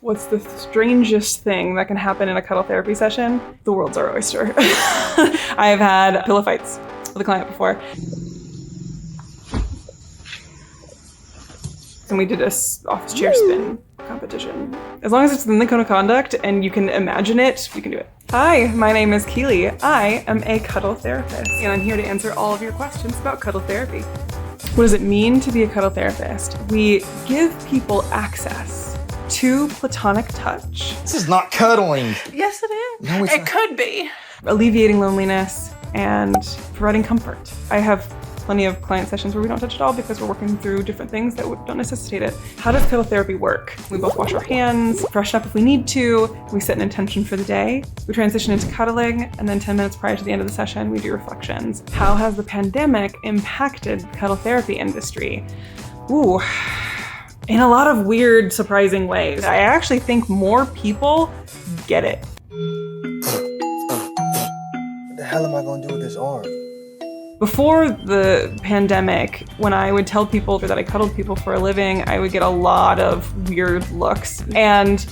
What's the strangest thing that can happen in a cuddle therapy session? The world's our oyster. I have had pillow fights with a client before. And we did a office chair spin competition. As long as it's within the code of conduct and you can imagine it, we can do it. Hi, my name is Keeley. I am a cuddle therapist, and I'm here to answer all of your questions about cuddle therapy. What does it mean to be a cuddle therapist? We give people access to platonic touch. This is not cuddling. Yes, it is. No, it could be. Alleviating loneliness and providing comfort. I have plenty of client sessions where we don't touch at all because we're working through different things that don't necessitate it. How does cuddle therapy work? We both wash our hands, freshen up if we need to, we set an intention for the day, we transition into cuddling, and then 10 minutes prior to the end of the session, we do reflections. How has the pandemic impacted the cuddle therapy industry? Ooh, in a lot of weird, surprising ways. I actually think more people get it. What the hell am I gonna do with this arm? Before the pandemic, when I would tell people that I cuddled people for a living, I would get a lot of weird looks. And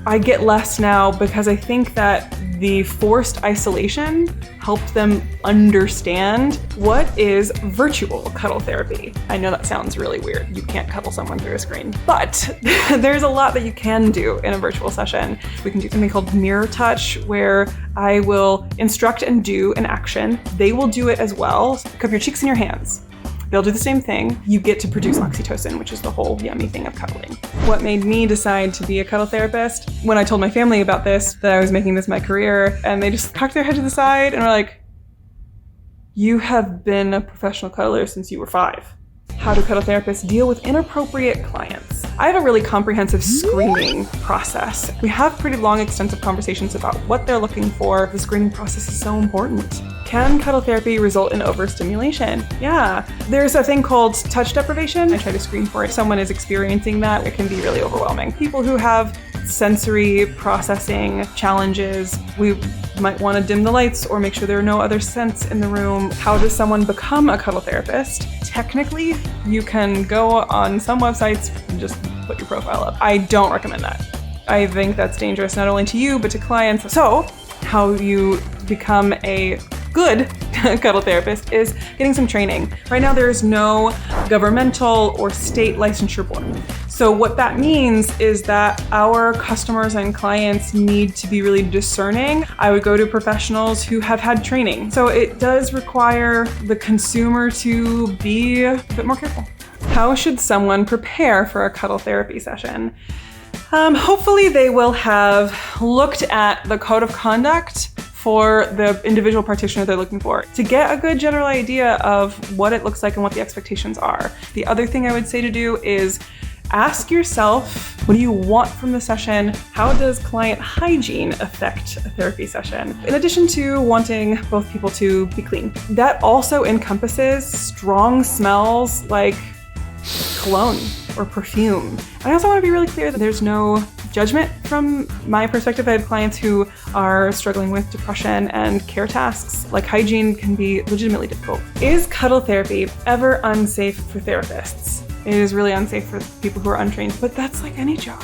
I get less now because I think that the forced isolation helped them understand what is virtual cuddle therapy. I know that sounds really weird. You can't cuddle someone through a screen, but there's a lot that you can do in a virtual session. We can do something called mirror touch, where I will instruct and do an action. They will do it as well. Cup your cheeks in your hands. They'll do the same thing. You get to produce oxytocin, which is the whole yummy thing of cuddling. What made me decide to be a cuddle therapist? When I told my family about this, that I was making this my career, and they just cocked their head to the side and were like, "You have been a professional cuddler since you were 5. How do cuddle therapists deal with inappropriate clients?" I have a really comprehensive screening process. We have pretty long, extensive conversations about what they're looking for. The screening process is so important. Can cuddle therapy result in overstimulation? Yeah. There's a thing called touch deprivation. I try to screen for it. If someone is experiencing that, it can be really overwhelming. People who have sensory processing challenges, we might want to dim the lights or make sure there are no other scents in the room. How does someone become a cuddle therapist? Technically, you can go on some websites and just put your profile up. I don't recommend that. I think that's dangerous not only to you, but to clients. So, how you become a good cuddle therapist is getting some training. Right now, there is no governmental or state licensure board. So what that means is that our customers and clients need to be really discerning. I would go to professionals who have had training. So it does require the consumer to be a bit more careful. How should someone prepare for a cuddle therapy session? Hopefully they will have looked at the code of conduct for the individual practitioner they're looking for to get a good general idea of what it looks like and what the expectations are. The other thing I would say to do is ask yourself, what do you want from the session? How does client hygiene affect a therapy session? In addition to wanting both people to be clean, that also encompasses strong smells like cologne or perfume. I also want to be really clear that there's no judgment from my perspective. I have clients who are struggling with depression and care tasks like hygiene can be legitimately difficult. Is cuddle therapy ever unsafe for therapists? It is really unsafe for people who are untrained, but that's like any job.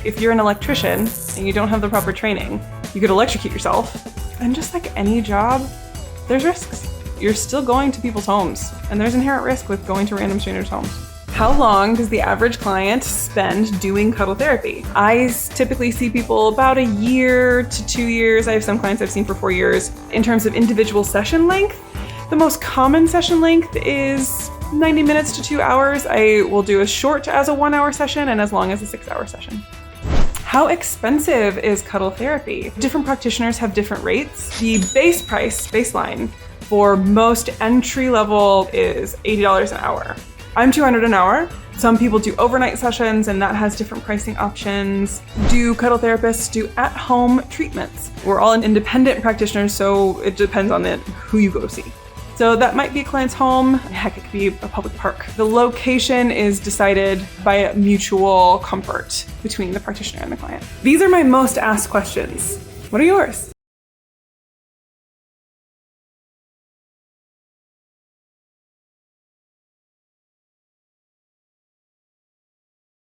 If you're an electrician and you don't have the proper training, you could electrocute yourself. And just like any job, there's risks. You're still going to people's homes, and there's inherent risk with going to random strangers' homes. How long does the average client spend doing cuddle therapy? I typically see people about a year to 2 years. I have some clients I've seen for 4 years. In terms of individual session length, the most common session length is 90 minutes to 2 hours. I will do as short as a 1-hour session and as long as a 6-hour session. How expensive is cuddle therapy? Different practitioners have different rates. The base price, baseline, for most entry level is $80 an hour. I'm $200 an hour. Some people do overnight sessions and that has different pricing options. Do cuddle therapists do at-home treatments? We're all independent practitioners, so it depends on who you go see. So that might be a client's home. Heck, it could be a public park. The location is decided by mutual comfort between the practitioner and the client. These are my most asked questions. What are yours?